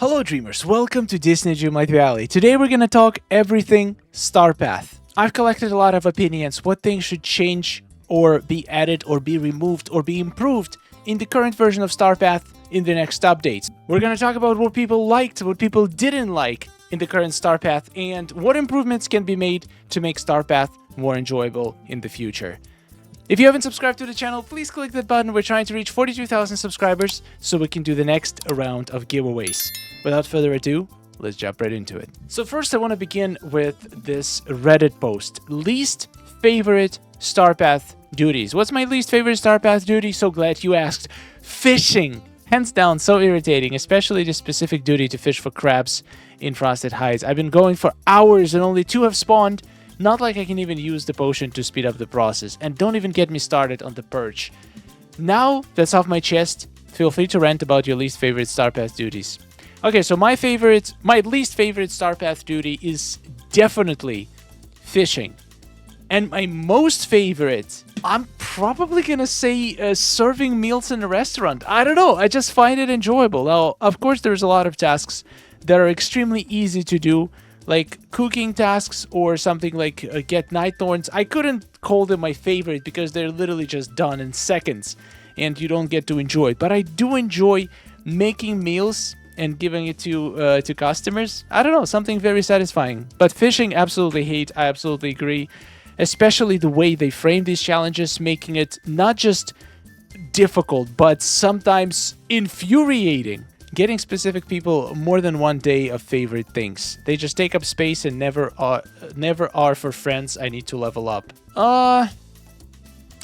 Hello dreamers, welcome to Disney Dreamlight Valley. Today we're gonna talk everything Star Path. I've collected a lot of opinions, what things should change or be added or be removed or be improved in the current version of Star Path in the next updates. We're gonna talk about what people liked, what people didn't like in the current Star Path, and what improvements can be made to make Star Path more enjoyable in the future. If you haven't subscribed to the channel, please click that button. We're trying to reach 42,000 subscribers so we can do the next round of giveaways. Without further ado, let's jump right into it. So first I want to begin with this Reddit post. Least favorite Star Path duties. What's my least favorite Star Path duty? So glad you asked. Fishing. Hands down, so irritating, especially the specific duty to fish for crabs in Frosted Heights. I've been going for hours and only 2 have spawned. Not like I can even use the potion to speed up the process. And don't even get me started on the perch. Now that's off my chest, feel free to rant about your least favorite Star Path duties. Okay, so my least favorite Star Path duty is definitely fishing. And my most favorite, I'm probably gonna say serving meals in a restaurant. I don't know, I just find it enjoyable. Now, of course, there's a lot of tasks that are extremely easy to do, like cooking tasks or something like get night thorns. I couldn't call them my favorite because they're literally just done in seconds and you don't get to enjoy it. But I do enjoy making meals and giving it to customers. I don't know, something very satisfying. But fishing, absolutely hate. I absolutely agree. Especially the way they frame these challenges, making it not just difficult, but sometimes infuriating. Getting specific people more than one day of favorite things. They just take up space and never are for friends. I need to level up. I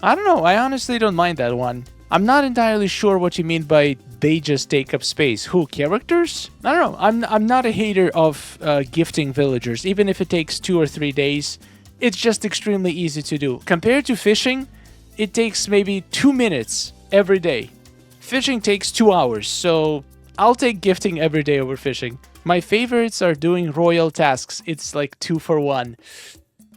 don't know. I honestly don't mind that one. I'm not entirely sure what you mean by they just take up space. Who, characters? I don't know. I'm not a hater of gifting villagers, even if it takes 2 or 3 days. It's just extremely easy to do. Compared to fishing, it takes maybe 2 minutes every day. Fishing takes 2 hours, so I'll take gifting every day over fishing. My favorites are doing royal tasks. It's like 2 for 1.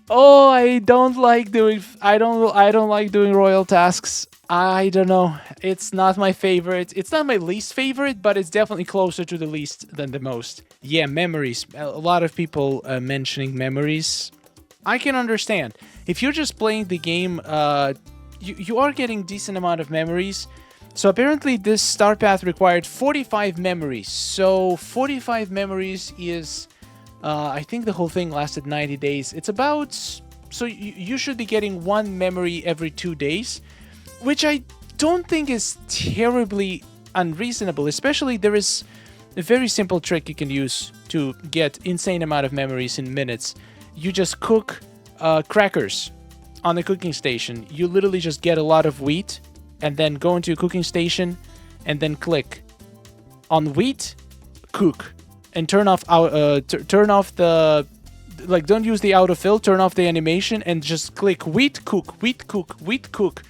Oh, I don't like doing royal tasks. I don't know. It's not my favorite. It's not my least favorite, but it's definitely closer to the least than the most. Yeah, memories. A lot of people mentioning memories. I can understand. If you're just playing the game, you are getting decent amount of memories. So apparently this Star Path required 45 memories. So 45 memories is, I think the whole thing lasted 90 days. It's about, so you should be getting 1 memory every 2 days, which I don't think is terribly unreasonable. Especially there is a very simple trick you can use to get insane amount of memories in minutes. You just cook crackers on the cooking station. You literally just get a lot of wheat and then go into a cooking station and then click on wheat, cook, and turn off the, like, don't use the autofill, turn off the animation and just click wheat, cook, wheat, cook, wheat, cook.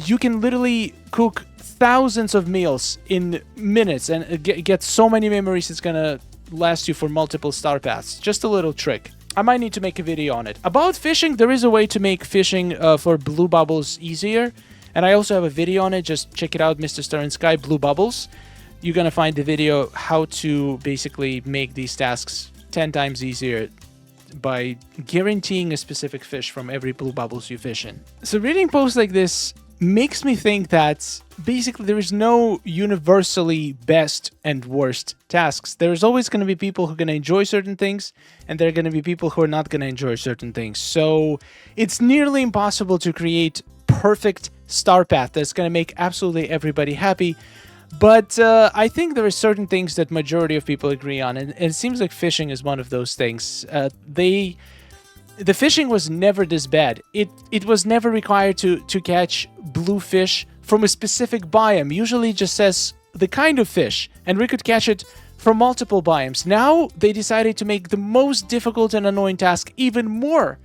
You can literally cook thousands of meals in minutes and get so many memories it's gonna last you for multiple Star Paths. Just a little trick. I might need to make a video on it. About fishing, there is a way to make fishing for blue bubbles easier. And I also have a video on it. Just check it out, Mr. Star and Sky, Blue Bubbles. You're going to find the video how to basically make these tasks 10 times easier by guaranteeing a specific fish from every blue bubbles you fish in. So reading posts like this makes me think that basically there is no universally best and worst tasks. There's always going to be people who are going to enjoy certain things, and there are going to be people who are not going to enjoy certain things. So it's nearly impossible to create perfect Star Path that's going to make absolutely everybody happy. But I think there are certain things that majority of people agree on, and it seems like fishing is one of those things. The fishing was never this bad. It was never required to catch blue fish from a specific biome. Usually it just says the kind of fish, and we could catch it from multiple biomes. Now they decided to make the most difficult and annoying task even more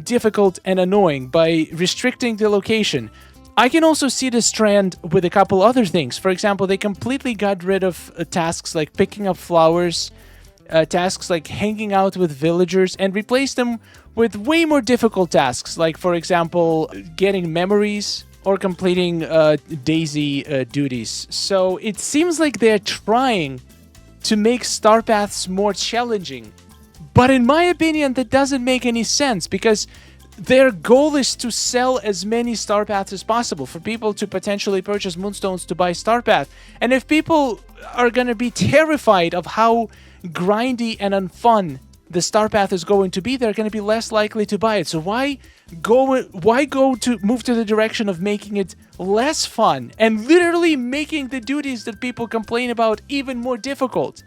difficult and annoying by restricting the location. I can also see this trend with a couple other things. For example, they completely got rid of tasks like picking up flowers, tasks like hanging out with villagers, and replaced them with way more difficult tasks, like, for example, getting memories or completing daisy duties. So it seems like they're trying to make star paths more challenging. But in my opinion, that doesn't make any sense because their goal is to sell as many star paths as possible for people to potentially purchase moonstones to buy star path. And if people are going to be terrified of how grindy and unfun the star path is going to be, they're going to be less likely to buy it. So why go to move to the direction of making it less fun and literally making the duties that people complain about even more difficult,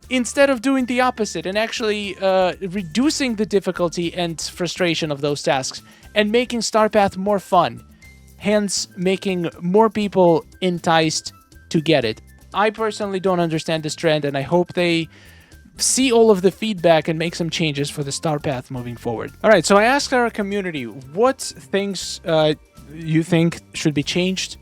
instead of doing the opposite and actually reducing the difficulty and frustration of those tasks and making star path more fun, hence making more people enticed to get it. I personally don't understand this trend, and I hope they see all of the feedback and make some changes for the star path moving forward. All right, so I asked our community what things you think should be changed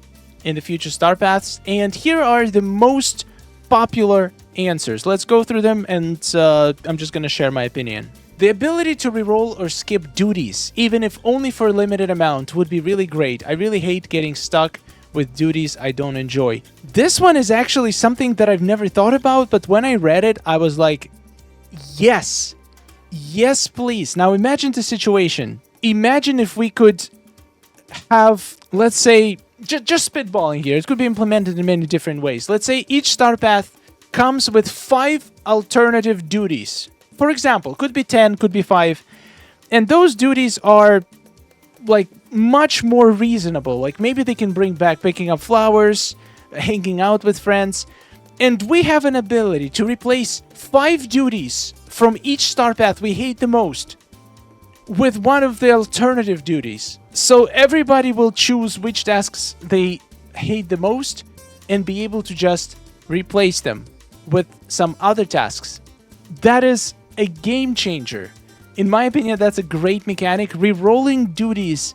in the future star paths, and here are the most popular answers. Let's go through them, and I'm just going to share my opinion. The ability to reroll or skip duties, even if only for a limited amount, would be really great. I really hate getting stuck with duties I don't enjoy. This one is actually something that I've never thought about, but when I read it, I was like, yes. Yes, please. Now imagine the situation. Imagine if we could have, let's say, just spitballing here. It could be implemented in many different ways. Let's say each star path comes with 5 alternative duties. For example, could be 10, could be 5. And those duties are like much more reasonable. Like maybe they can bring back picking up flowers, hanging out with friends. And we have an ability to replace 5 duties from each star path we hate the most with one of the alternative duties. So everybody will choose which tasks they hate the most and be able to just replace them with some other tasks. That is a game changer. In my opinion, that's a great mechanic. Rerolling duties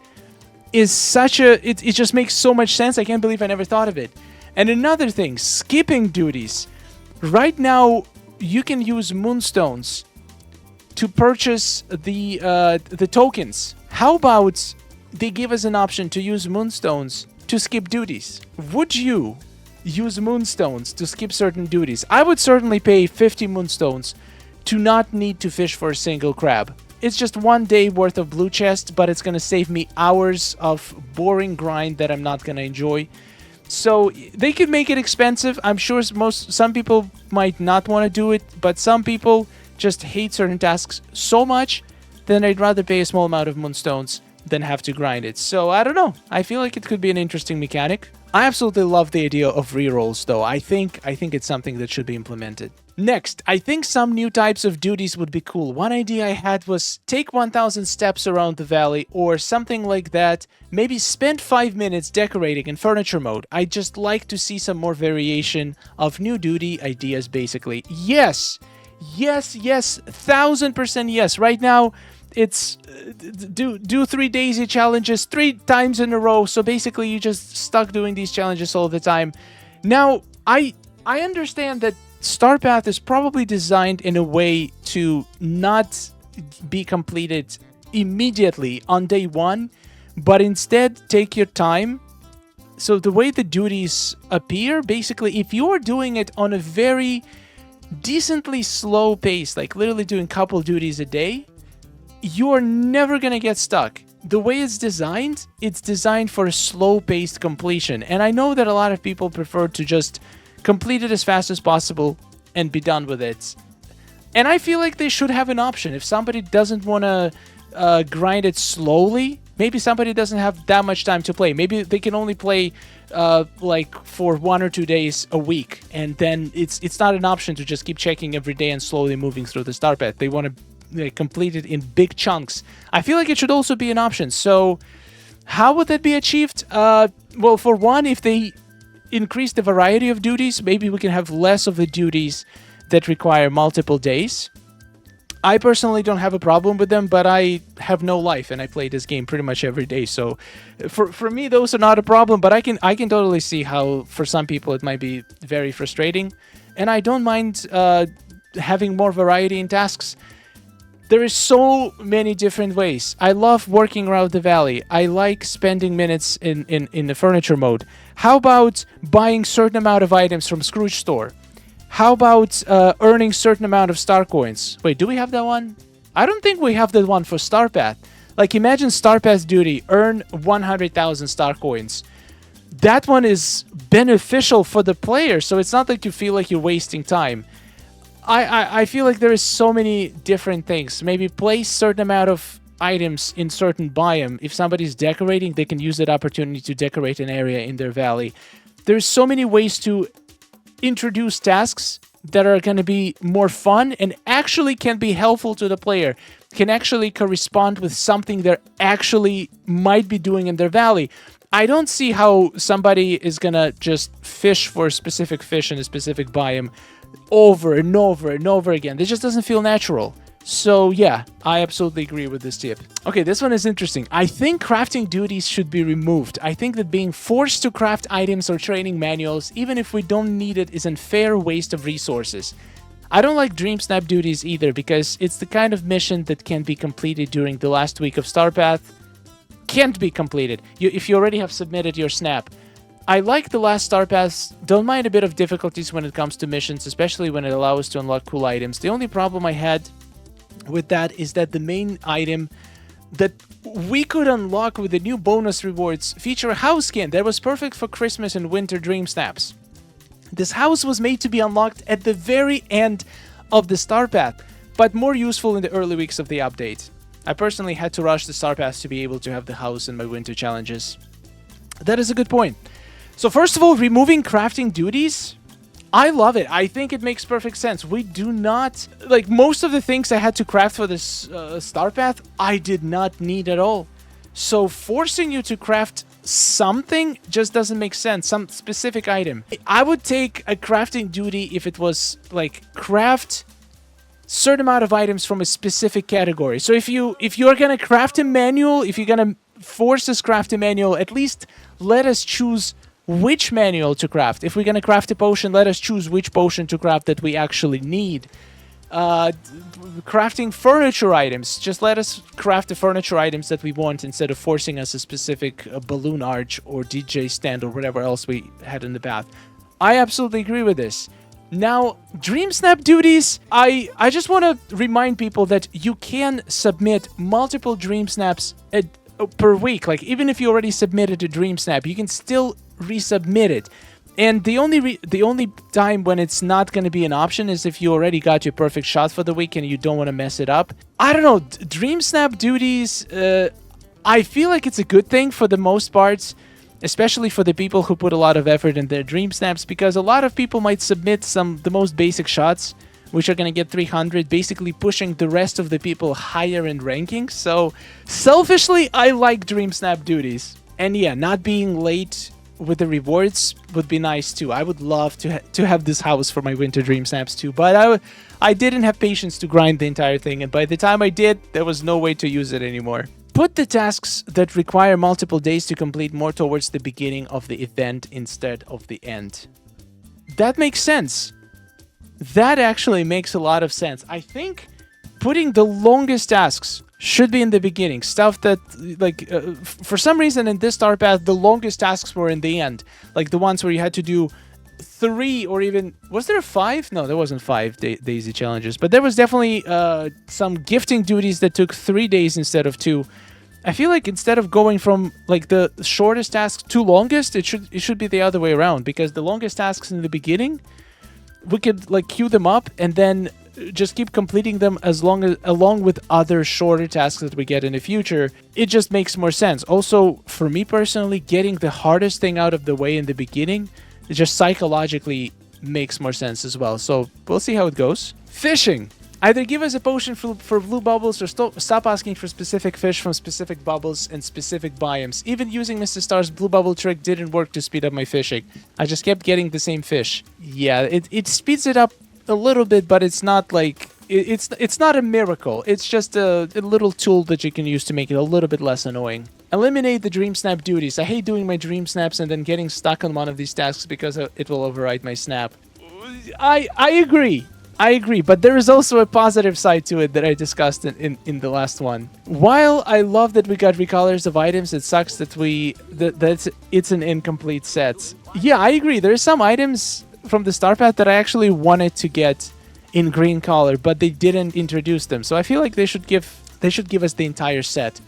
is such a... It just makes so much sense. I can't believe I never thought of it. And another thing, skipping duties. Right now, you can use moonstones to purchase the tokens. How about they give us an option to use moonstones to skip duties? Would you use moonstones to skip certain duties? I would certainly pay 50 moonstones to not need to fish for a single crab. It's just 1 day worth of blue chest, but it's going to save me hours of boring grind that I'm not going to enjoy. So they could make it expensive. I'm sure some people might not want to do it, but some people just hate certain tasks so much, then I'd rather pay a small amount of moonstones than have to grind it. So I don't know. I feel like it could be an interesting mechanic. I absolutely love the idea of rerolls, though. I think it's something that should be implemented. Next, I think some new types of duties would be cool. One idea I had was take 1,000 steps around the valley or something like that. Maybe spend 5 minutes decorating in furniture mode. I just like to see some more variation of new duty ideas, basically. Yes! Yes, yes, 1,000% yes. Right now, it's do 3 daisy challenges 3 times in a row. So basically, you just stuck doing these challenges all the time. Now, I understand that Star Path is probably designed in a way to not be completed immediately on day 1, but instead take your time. So the way the duties appear, basically, if you are doing it on a very decently slow pace, like literally doing a couple duties a day, you're never gonna get stuck. The way it's designed for a slow-paced completion. And I know that a lot of people prefer to just complete it as fast as possible and be done with it. And I feel like they should have an option. If somebody doesn't want to grind it slowly, maybe somebody doesn't have that much time to play. Maybe they can only play like for 1 or 2 days a week, and then it's not an option to just keep checking every day and slowly moving through the star path. They want to complete it in big chunks. I feel like it should also be an option. So how would that be achieved? Well, for one, if they increase the variety of duties, maybe we can have less of the duties that require multiple days. I personally don't have a problem with them, but I have no life and I play this game pretty much every day. So for me, those are not a problem, but I can totally see how for some people it might be very frustrating. And I don't mind having more variety in tasks. There is so many different ways. I love working around the valley. I like spending minutes in the furniture mode. How about buying certain amount of items from Scrooge store? How about earning certain amount of star coins? Wait, do we have that one? I don't think we have that one for Star Path. Like, imagine Star Path duty, earn 100,000 star coins. That one is beneficial for the player, so it's not like you feel like you're wasting time. I feel like there is so many different things. Maybe place certain amount of items in certain biome. If somebody's decorating, they can use that opportunity to decorate an area in their valley. There's so many ways to introduce tasks that are going to be more fun and actually can be helpful to the player, can actually correspond with something they actually might be doing in their valley. I don't see how somebody is going to just fish for a specific fish in a specific biome over and over and over again. This just doesn't feel natural. So yeah, I absolutely agree with this tip. Okay, this one is interesting. I think crafting duties should be removed. I think that being forced to craft items or training manuals, even if we don't need it, is an unfair waste of resources. I don't like Dream Snap duties either, because it's the kind of mission that can be completed during the last week of Star Path. Can't be completed if you already have submitted your snap. I like the last Star Paths, don't mind a bit of difficulties when it comes to missions, especially when it allows us to unlock cool items. The only problem I had with that is that the main item that we could unlock with the new bonus rewards feature a house skin that was perfect for Christmas and winter dream snaps. This house was made to be unlocked at the very end of the Star Path, but more useful in the early weeks of the update. I personally had to rush the Star Path to be able to have the house in my winter challenges. That is a good point. So first of all, removing crafting duties, I love it. I think it makes perfect sense. We do not, like, most of the things I had to craft for this Star Path, I did not need at all. So forcing you to craft something just doesn't make sense. Some specific item. I would take a crafting duty if it was like craft certain amount of items from a specific category. So if you're gonna craft a manual, if you're gonna force us craft a manual, at least let us choose which manual to craft. If we're gonna craft a potion, let us choose which potion to craft that we actually need. Crafting furniture items, just let us craft the furniture items that we want instead of forcing us a specific balloon arch or DJ stand or whatever else we had in the path. I absolutely agree with this. Now, Dream Snap duties, I just want to remind people that you can submit multiple Dream Snaps per week. Like, even if you already submitted a Dream Snap, you can still resubmit it. And the only time when it's not going to be an option is if you already got your perfect shot for the week and you don't want to mess it up. I don't know, Dream Snap duties, I feel like it's a good thing for the most parts, especially for the people who put a lot of effort in their Dream Snaps, because a lot of people might submit the most basic shots, which are going to get 300, basically pushing the rest of the people higher in ranking. So selfishly, I like Dream Snap duties. And yeah, not being late with the rewards would be nice too. I would love to have this house for my winter Dream Snaps too, but I didn't have patience to grind the entire thing, and by the time I did, there was no way to use it anymore. Put the tasks that require multiple days to complete more towards the beginning of the event instead of the end. That makes sense. That actually makes a lot of sense. I think putting the longest tasks should be in the beginning. Stuff that, like, for some reason in this Star Path, the longest tasks were in the end. Like the ones where you had to do 3 or even... Was there 5? No, there wasn't 5 daisy challenges. But there was definitely some gifting duties that took 3 days instead of 2. I feel like instead of going from, like, the shortest task to longest, it should be the other way around. Because the longest tasks in the beginning, we could, like, queue them up and then just keep completing them along with other shorter tasks that we get in the future. It just makes more sense. Also, for me personally, getting the hardest thing out of the way in the beginning, it just psychologically makes more sense as well. So we'll see how it goes. Fishing. Either give us a potion for blue bubbles or stop asking for specific fish from specific bubbles and specific biomes. Even using Mr. Star's blue bubble trick didn't work to speed up my fishing. I just kept getting the same fish. Yeah, it speeds it up a little bit, but it's not like it's not a miracle. It's just a little tool that you can use to make it a little bit less annoying. Eliminate the Dream Snap duties. I hate doing my Dream Snaps and then getting stuck on one of these tasks because it will override my snap. I agree, but there is also a positive side to it that I discussed in the last one. While I love that we got recolors of items, it sucks that it's an incomplete set. Yeah, I agree. There are some items from the Star Path that I actually wanted to get in green color, but they didn't introduce them. So I feel like they should give us the entire set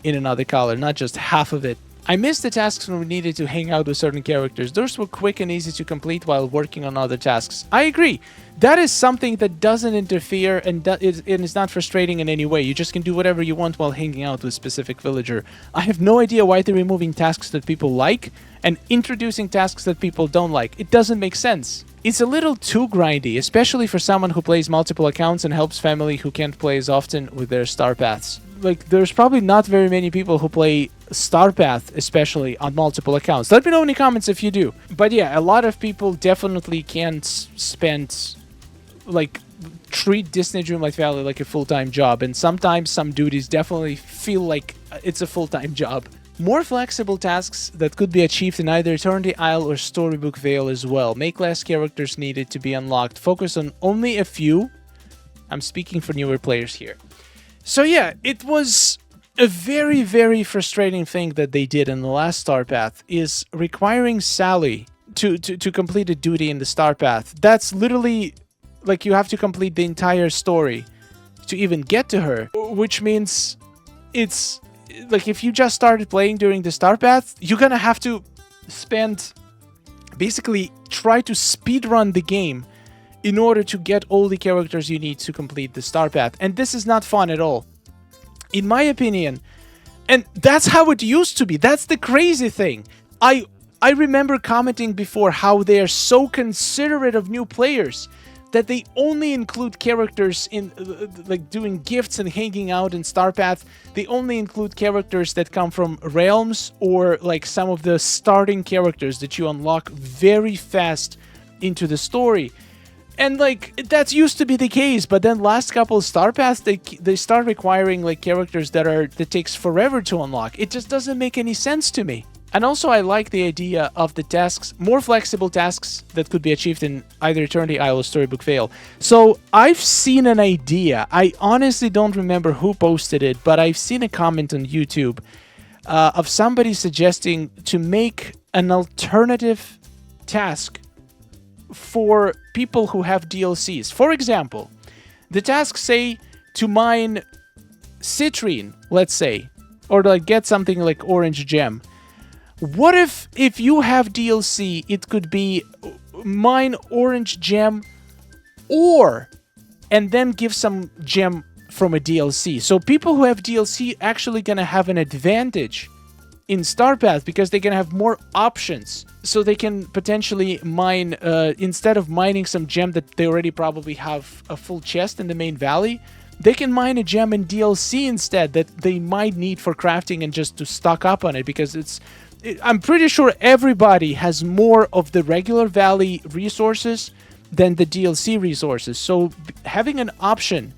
in another color, not just half of it. I missed the tasks when we needed to hang out with certain characters. Those were quick and easy to complete while working on other tasks. I agree. That is something that doesn't interfere and is not frustrating in any way. You just can do whatever you want while hanging out with a specific villager. I have no idea why they're removing tasks that people like and introducing tasks that people don't like. It doesn't make sense. It's a little too grindy, especially for someone who plays multiple accounts and helps family who can't play as often with their Star Paths. Like, there's probably not very many people who play Star Path, especially on multiple accounts. Let me know in the comments if you do. But yeah, a lot of people definitely can't treat Disney Dreamlight Valley like a full-time job, and sometimes some duties definitely feel like it's a full-time job. More flexible tasks that could be achieved in either Eternity Isle or Storybook Vale as well. Make less characters needed to be unlocked. Focus on only a few. I'm speaking for newer players here. So yeah, it was a very, very frustrating thing that they did in the last Star Path, is requiring Sally to complete a duty in the Star Path. That's literally, like, you have to complete the entire story to even get to her, which means it's, like, if you just started playing during the Star Path, you're gonna have to basically try to speedrun the game in order to get all the characters you need to complete the Star Path. And this is not fun at all, in my opinion. And that's how it used to be. That's the crazy thing. I remember commenting before how they are so considerate of new players that they only include characters in, like, doing gifts and hanging out in Star Path. They only include characters that come from realms, or like some of the starting characters that you unlock very fast into the story. And like, that used to be the case, but then last couple of Star Paths, they start requiring like characters that takes forever to unlock. It just doesn't make any sense to me. And also, I like the idea of the tasks, more flexible tasks that could be achieved in either Eternity Isle or Storybook Vale. So I've seen an idea. I honestly don't remember who posted it, but I've seen a comment on YouTube of somebody suggesting to make an alternative task for people who have DLCs. For example, the tasks say to mine citrine, let's say, or like get something like orange gem. What if you have DLC, it could be mine orange gem and then give some gem from a DLC. So people who have DLC actually gonna have an advantage in Star Path because they're gonna have more options. So they can potentially mine, instead of mining some gem that they already probably have a full chest in the main valley, they can mine a gem in DLC instead that they might need for crafting and just to stock up on it, because I'm pretty sure everybody has more of the regular valley resources than the DLC resources. So having an option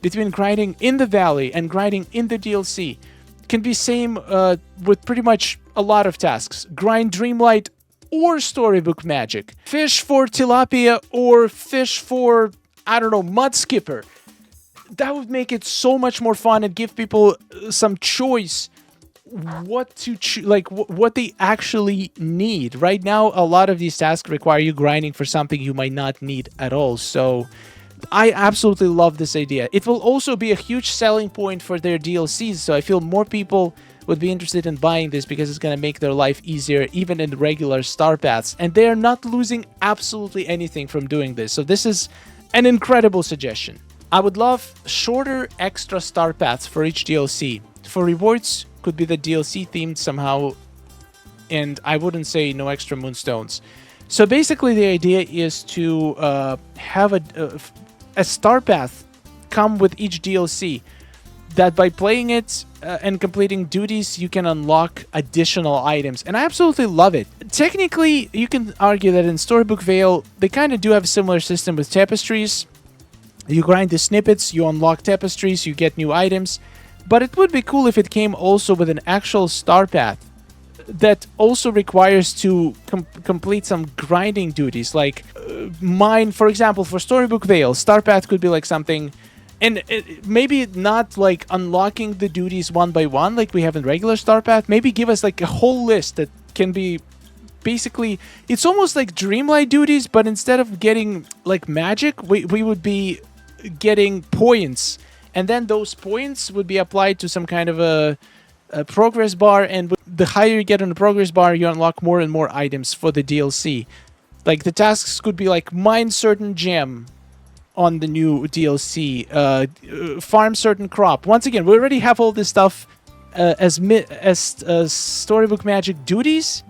between grinding in the valley and grinding in the DLC can be same with pretty much a lot of tasks. Grind Dreamlight or Storybook Magic. Fish for Tilapia or fish for, I don't know, Mud Skipper. That would make it so much more fun and give people some choice what to what they actually need. Right now, a lot of these tasks require you grinding for something you might not need at all. So I absolutely love this idea. It will also be a huge selling point for their DLCs, so I feel more people would be interested in buying this because it's going to make their life easier even in regular Star Paths, and they are not losing absolutely anything from doing this. So this is an incredible suggestion. I would love shorter extra Star Paths for each DLC. For rewards, could be the DLC themed somehow, and I wouldn't say no extra moonstones. So basically the idea is to have a Star Path come with each DLC, that by playing it and completing duties, you can unlock additional items. And I absolutely love it. Technically, you can argue that in Storybook Vale, they kind of do have a similar system with tapestries. You grind the snippets, you unlock tapestries, you get new items. But it would be cool if it came also with an actual Star Path that also requires to complete some grinding duties, like mine, for example, for Storybook Vale, Star Path could be like something, and maybe not like unlocking the duties one by one like we have in regular Star Path. Maybe give us like a whole list that can be basically, it's almost like Dreamlight duties, but instead of getting like magic, we would be getting points, and then those points would be applied to some kind of a progress bar, and the higher you get on the progress bar, you unlock more and more items for the DLC. Like the tasks could be like mine certain gem on the new DLC, farm certain crop. Once again, we already have all this stuff as storybook magic duties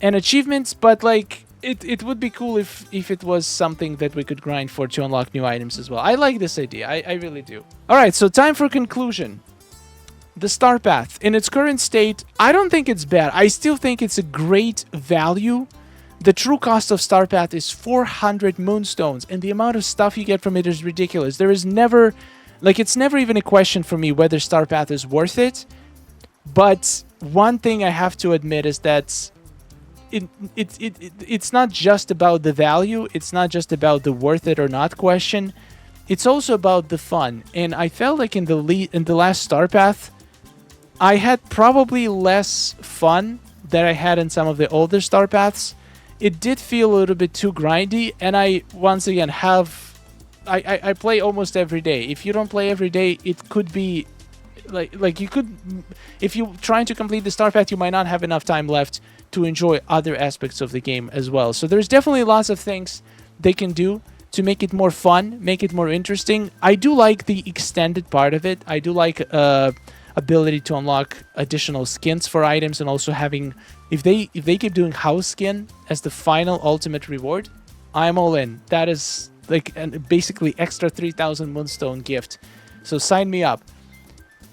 and achievements, but like it would be cool if it was something that we could grind for to unlock new items as well. I like this idea. I really do. All right, so time for conclusion. The Star Path in its current state, I don't think it's bad. I still think it's a great value. The true cost of Star Path is 400 moonstones, and the amount of stuff you get from it is ridiculous. There is never, like, it's never even a question for me whether Star Path is worth it. But one thing I have to admit is that it's not just about the value. It's not just about the worth it or not question. It's also about the fun. And I felt like in the last Star Path, I had probably less fun than I had in some of the older Star Paths. It did feel a little bit too grindy, and I, once again, I play almost every day. If you don't play every day, it could be, like you could, if you're trying to complete the Star Path, you might not have enough time left to enjoy other aspects of the game as well. So there's definitely lots of things they can do to make it more fun, make it more interesting. I do like the extended part of it. I do like ability to unlock additional skins for items, and also having, if they keep doing house skin as the final ultimate reward, I'm all in. That is like basically extra 3,000 moonstone gift. So sign me up.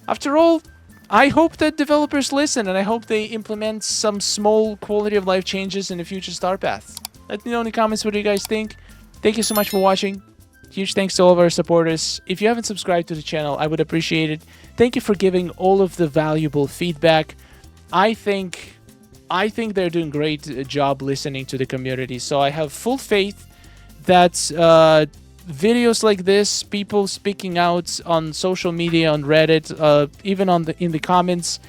After all, I hope that developers listen, and I hope they implement some small quality of life changes in the future Star Path. Let me know in the comments what you guys think. Thank you so much for watching. Huge thanks to all of our supporters. If you haven't subscribed to the channel, I would appreciate it. Thank you for giving all of the valuable feedback. I think they're doing a great job listening to the community. So I have full faith that videos like this, people speaking out on social media, on Reddit, even in the comments,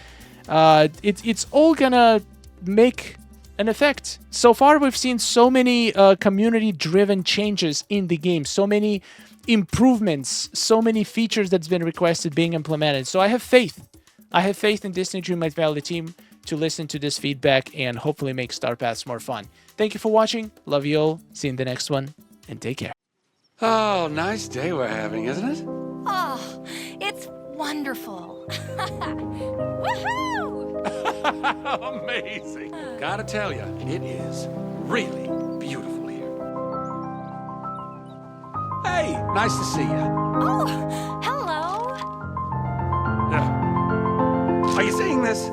it's all gonna make an effect. So far, we've seen so many community-driven changes in the game, so many improvements, so many features that's been requested being implemented. So I have faith. I have faith in Disney Dreamlight Valley team to listen to this feedback and hopefully make Star Paths more fun. Thank you for watching. Love you all. See you in the next one, and take care. Oh, nice day we're having, isn't it? Oh, it's wonderful. Woohoo! Amazing. Gotta tell you, it is really beautiful here. Hey, nice to see you. Oh, hello. Are you seeing this?